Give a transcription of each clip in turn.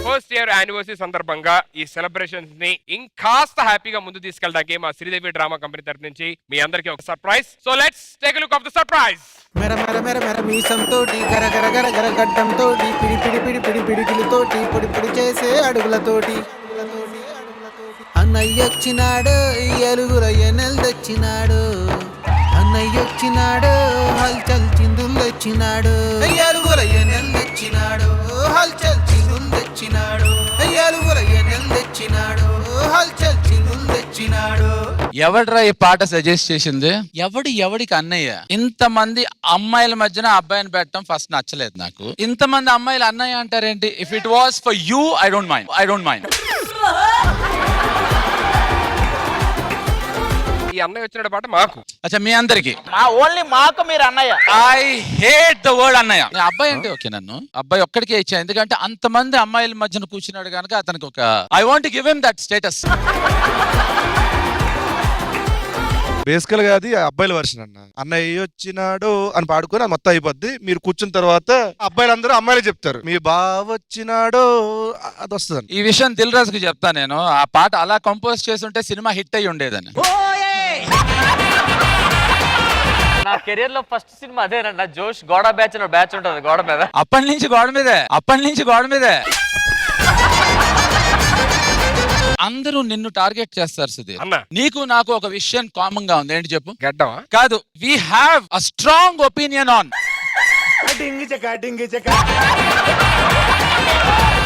First year anniversary సందర్భంగా ఈ celebrations ని ఇంకాస్త హ్యాపీగా ముందు తీసుకెళ్ళడానికి మా శ్రీదేవి డ్రామా కంపెనీ తరఫు నుంచి మీ అందరికి ఒక surprise. So let's take a look of the surprise. మెర మెర మెర మెర మీసంతోటి గర గర గర గర గడ్డంతోటి పిడి పిడి పిడి పిడి పిడికిలతోటి పొడి పొడి చేసే అడుగులతోటి అన్నయ్యొచ్చినాడు ఎలుగుల ఎనెల్ తెచ్చినాడు అన్నయ్యొచ్చినాడు హల్చల్ చిందులు తెచ్చినాడు ఎలుగుల ఎనెల్ తెచ్చినాడు హల్చల్ చిందులు తెచ్చినాడు ఎలుగుల ఎనెల్ తెచ్చినాడు హల్చల్ చిందులు తెచ్చినాడు. ఎవడ్రా ఈ పాట సజెస్ట్ చేసింది? ఎవడికి అన్నయ్య? ఇంతమంది అమ్మాయిల మధ్యన అబ్బాయిని పెట్టడం ఫస్ట్ నచ్చలేదు నాకు. ఇంతమంది అమ్మాయిలు అన్నయ్య అంటారేంటి? If it was for you I don't mind. ఈ అన్నయ్య వచ్చిన పాట మాకు, అచ్చా మీ అందరికి ఓన్లీ మాకు మీరు అన్నయ్య. ఐ హేట్ ద వర్డ్ అన్నయ్య. అబ్బాయి అంటే ఓకే, నన్ను అబ్బాయి ఒక్కడికే ఇచ్చా, ఎందుకంటే అంతమంది అమ్మాయిల మధ్యన కూర్చున్నాడు కనుక అతనికి ఒక I want give him that status. బేసికల్ గా అది అబ్బాయిల వర్షన్ అన్నయ్య వచ్చినాడు అని పాడుకొని అది మొత్తం అయిపోద్ది. మీరు కూర్చున్న తర్వాత అబ్బాయిలందరూ అమ్మాయిలే చెప్తారు మీ బావ వచ్చినాడు, అది వస్తుంది. ఈ విషయం దిల్ రాజుకి చెప్తా నేను. ఆ పాట అలా కంపోజ్ చేస్తుంటే సినిమా హిట్ అయ్యి ఉండేదని. నా కెరీర్ లో ఫస్ట్ సినిమా అదేనండి, జోష్ గోడ బ్యాచ్ బ్యాచ్ ఉంటుంది గోడ మీద. అప్పటి నుంచి గోడ మీదే అందరూ నిన్ను టార్గెట్ చేస్తారు సుధీర్. నీకు నాకు ఒక విషయం కామన్ గా ఉంది, ఏంటి చెప్పు? గడ్డమా? కాదు, we have a strong opinion on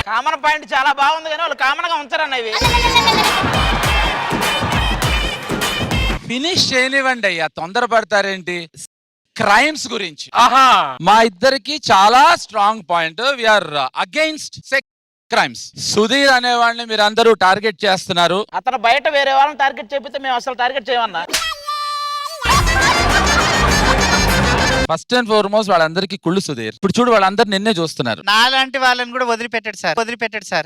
common point చాలా బాగుంది కానీ వాళ్ళు కామన్ గా ఉంచారన్న ఇవి. ఫినిష్ చేయనివ్వండి అయ్యా, తొందరపడతారేంటి? క్రైమ్స్ గురించి మా ఇద్దరికి చాలా strong point. We are against sex crimes. Sudheer అనేవాడిని మీరు అందరూ టార్గెట్ చేస్తున్నారు. అతను బయట వేరే వాళ్ళని టార్గెట్ చేపితే మేము అసలు టార్గెట్ చేయమన్నా. ఫస్ట్ అండ్ ఫార్మోస్ట్ వాళ్ళందరికీ కుళ్ళు సుధీర్. ఇప్పుడు చూడు, వాళ్ళందరూ నిన్నే చూస్తున్నారు. నాలాంటి వాళ్ళని కూడా వదిలిపెట్టాడు sir.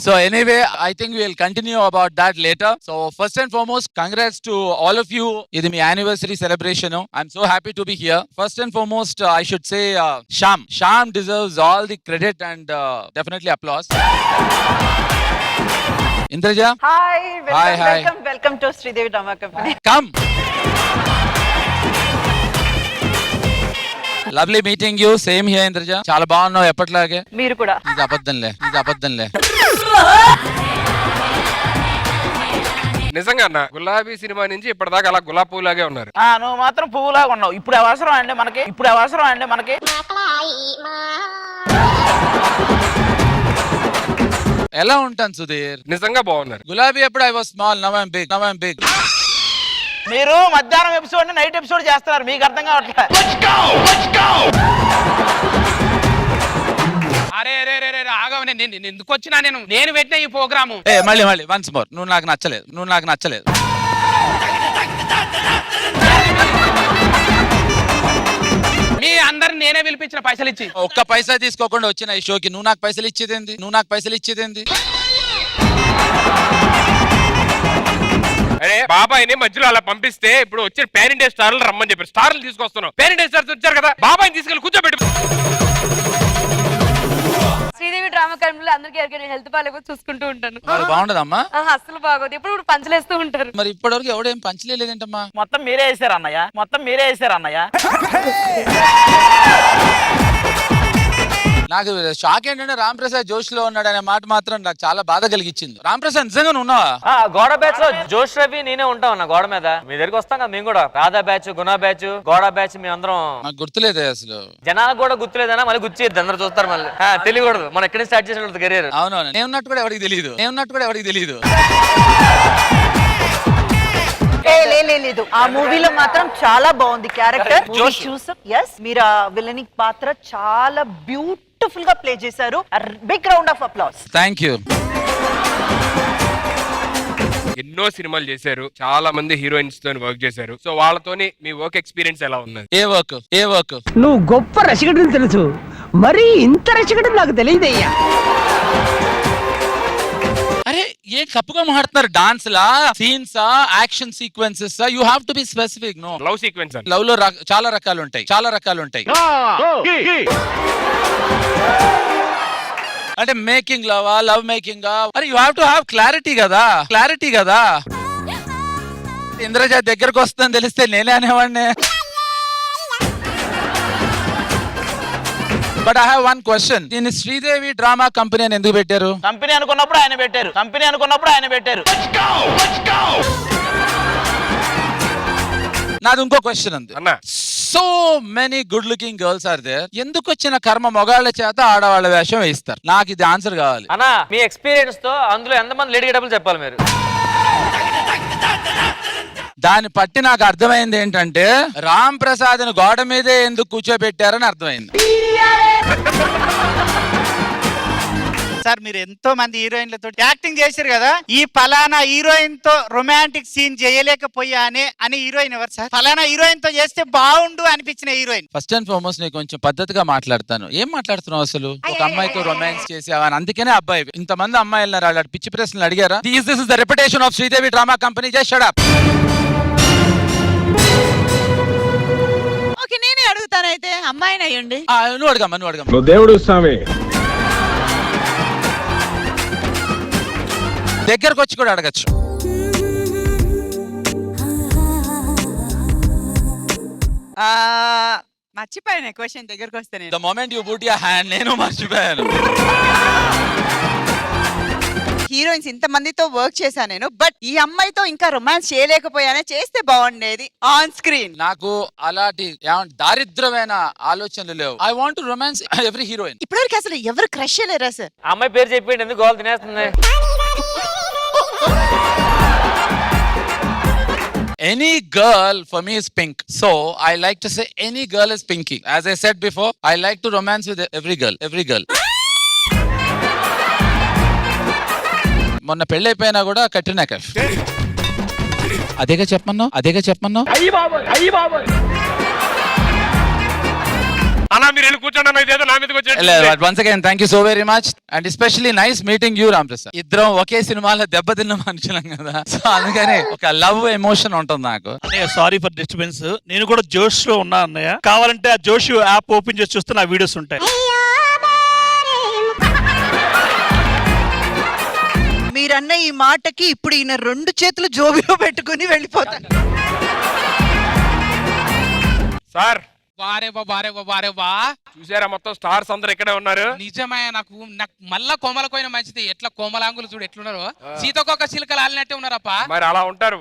So anyway, I think we'll continue about that later. So first and foremost, congrats to all of you. Idi me anniversary celebration. I'm so happy to be here. First and foremost, I should say Sham deserves all the credit and definitely applause. Indraja. Hi. Welcome to Sridevi Drama Company. Come. Lovely meeting you. Same here, Indraja. చాలా బాగున్నావు ఎప్పటిలాగే. మీరు కూడా. ఇది అబద్ధంలే. నిజంగా అన్న, గులాబీ cinema నుంచి ఇప్పటిదాకా అలా గులాబీ పువ్వులాగే ఉన్నారు. నువ్వు మాత్రం పువ్వులాగా ఉన్నావు. ఇప్పుడు అవసరం అండి మనకి. ఎలా ఉంటాను సుధీర్? నిజంగా బాగున్నారు. గులాబీ ఎప్పుడు I was small, now I am big. మీరు మధ్యాహ్నం ఎపిసోడ్ నైట్ ఎపిసోడ్ చేస్తున్నారు, మీకు అర్థం కావట్లేదు. అరే ఆగవ, నేను ఎందుకు వచ్చినా? నేను పెట్టిన ఈ ప్రోగ్రాము. మళ్ళీ వన్స్ మోర్, నువ్వు నాకు నచ్చలేదు. మీ అందరు నేనే పిలిపించిన పైసలు ఇచ్చి. ఒక్క పైసా తీసుకోకుండా వచ్చిన ఈ షోకి నువ్వు నాకు పైసలు ఇచ్చేదేంది? అరే బాబాయ్ని మధ్యలో అలా పంపిస్తే ఇప్పుడు వచ్చే పాన్ ఇండియా స్టార్లు రమ్మని చెప్పారు. స్టార్లు తీసుకొస్తున్నాం. పాన్ ఇండియా స్టార్స్ వచ్చారు కదా, బాబాయ్ని తీసుకెళ్ళి కూర్చోబెట్టు. శ్రీదేవి డ్రామా కంపెనీలో అందరికీ ఎవరికైనా హెల్త్ బాగాలేకపోతే చూసుకుంటూ ఉంటాను. బాగుండదమ్మా? అసలు బాగోదు, ఎప్పుడు పంచలేస్తూ ఉంటారు. మరి ఇప్పటివరకు ఎవడేం పంచలేదేంటమ్మా? మొత్తం మీరే వేసారు అన్నయ్య. నాకు షాక్ ఏంటంటే రామ్ ప్రసాద్ జోష్ లో ఉన్నాడు అనే మాట మాత్రం నాకు చాలా బాధ కలిగించింది. రామ్ ప్రసాద్ నిజంగా ఉన్నావా? గోడ బ్యాచ్ లో జోష్ రవి నేనే ఉంటాం అన్న గోడ మీద. మీ దగ్గరికి వస్తాం కదా మేము కూడా. రాధా బ్యాచ్, గుణ బ్యాచ్, గోడ బ్యాచ్ మీ అందరం. నాకు గుర్తులేదే అసలు. జనాలకు కూడా గుర్తులేదన్నా, మళ్ళీ గుర్చేద్ది, అందరు చూస్తారు మళ్ళీ. తెలియకూడదు మనం ఎక్కడి స్టార్ట్ చేసిన కెరీర్. అవునవును, నేను ఉన్నట్టు కూడా ఎవరికి తెలియదు. లేదు, ఆ మూవీలో మాత్రం చాలా బాగుంది క్యారెక్టర్. మీరు ఆ విలన్ పాత్ర చాలా బ్యూటిఫుల్ గా ప్లే చేశారు. Big round of applause. Thank you. ఎన్నో సినిమాలు చేశారు, చాలా మంది హీరోయిన్స్ తో వర్క్ చేశారు. సో వాళ్ళతోని మీ వర్క్ ఎక్స్పీరియన్స్ ఎలా ఉన్నది? ఏ వర్క్? నువ్వు గొప్ప రసికడని తెలుసు, మరి ఇంత రసికడం నాకు తెలియదయ్యా. అరే ఏ తప్పుగా మాట్లాడుతున్నారు? డాన్స్ లా, scenes, action sequences, you have to be specific. No, love sequence love లో చాలా రకాలు ఉంటాయి, చాలా రకాలు ఉంటాయి. అంటే మేకింగ్ లవ్ మేకింగ్. అరే you have to have clarity కదా. ఇంద్రజ దగ్గరకు వస్తుందని తెలిస్తే నేనే అనేవాడిని. But I have one question. దీన్ని శ్రీదేవి డ్రామా కంపెనీ అని ఎందుకు పెట్టారు? కంపెనీ అనుకున్నప్పుడు ఆయన పెట్టారు. నాది ఇంకో క్వశ్చన్ ఉంది. అన్న so many good looking girls are there. ఎందుకు వచ్చిన కర్మ మొగాళ్ళ చేత ఆడవాళ్ళ వేషం వేయిస్తారు? నాకు ఇది ఆన్సర్ కావాలి. అన్నా మీ ఎక్స్పీరియన్స్ తో అందులో ఎంతమంది లేడీ గెటప్లు చెప్పాలి మీరు? దాన్ని బట్టి నాకు అర్థమైంది ఏంటంటే రామ్ ప్రసాద్ ని గోడ మీదే ఎందుకు కూర్చోబెట్టారని అర్థమైంది. సార్ మీరు ఎంతో మంది హీరోయిన్లతో యాక్టింగ్ చేశారు కదా, ఈ ఫలానా హీరోయిన్ తో రొమాంటిక్ సీన్ చేయలేకపోయానే అని హీరోయిన్ ఎవరు సార్? ఫలానా హీరోయిన్ తో చేస్తే బాగుండు అనిపించిన హీరోయిన్. ఫస్ట్ అండ్ ఫార్మోస్ట్ నేను కొంచెం పద్ధతిగా మాట్లాడతాను. ఏం మాట్లాడుతున్నావు అసలు? ఒక అమ్మాయితో రొమాన్స్ చేసావని, అందుకనే అబ్బాయి ఇంతమంది అమ్మాయిలు వాళ్ళు పిచ్చి ప్రశ్నలు అడిగారా? This is the reputation of Sridevi drama company. Just shut up. Okay, నేనే అడుగుతానైతే. అమ్మాయిని అయ్యండి. నువ్వు అడగమ్మా. దేవుడు స్వామి. దగ్గరకు వచ్చి కూడా అడగచ్చు. మర్చిపోయాను క్వశ్చన్ దగ్గరకు వస్తే. The moment you put your hand, నేను మర్చిపోయాను. హీరోయిన్స్ ఇంత మందితో వర్క్ చేశాను నేను, బట్ ఈ అమ్మాయితో ఇంకా రొమాన్స్ చేయలేకపోయానే, చేస్తే బాగుండేది ఆన్ స్క్రీన్. నాకు అలాంటి దారిద్రమైన ఆలోచనలు లేవు. I want to romance every heroine. ఇప్పటివరకు అసలు ఎవరు క్రష్ లేరా సార్? అమ్మాయి పేరు చెప్పండి, ఎందుకు గోల్ తినేస్తుంది? Any girl for me is pink. So I like to say any girl is pinky. As I said before, I like to romance with every girl. మొన్న పెళ్ళైపోయినా కూడా కట్రినా కైఫ్. అదేగా చెప్పమన్నావు. అలా మీరు వెళ్ళి కూర్చోండి అన్న, ఇదేదో నా మీదకి వచ్చేది. Once again thank you so very much and especially nice meeting you Ram Prasad. ఇద్దరం ఒకే సినిమాలో దెబ్బతిన్న మనుషులం కదా, సో అందుకని ఒక లవ్ ఎమోషన్ ఉంటుంది నాకు. అన్నయ్య సారీ ఫర్ డిస్టర్బెన్స్. నేను కూడా జోష్ లో ఉన్నా అన్నయ్య. కావాలంటే ఆ జోష్ యాప్ ఓపెన్ చేసి చూస్తే నా వీడియోస్ ఉంటాయి. మీరన్న ఈ మాటకి ఇప్పుడు ఈయన 2 చేతులు జోబిలో పెట్టుకుని వెళ్ళిపోతాను. సార్ వారే వా చూసారా, మొత్తం స్టార్స్ అందరు ఇక్కడే ఉన్నారు. నిజమే. నాకు మళ్ళా కోమల కోయిన మంచిది. ఎట్లా కోమలాంగులు చూడు ఎట్లున్నారు, సీతకొక చిలుకలు ఆలినట్టే ఉన్నారప్ప. మరి అలా ఉంటారు.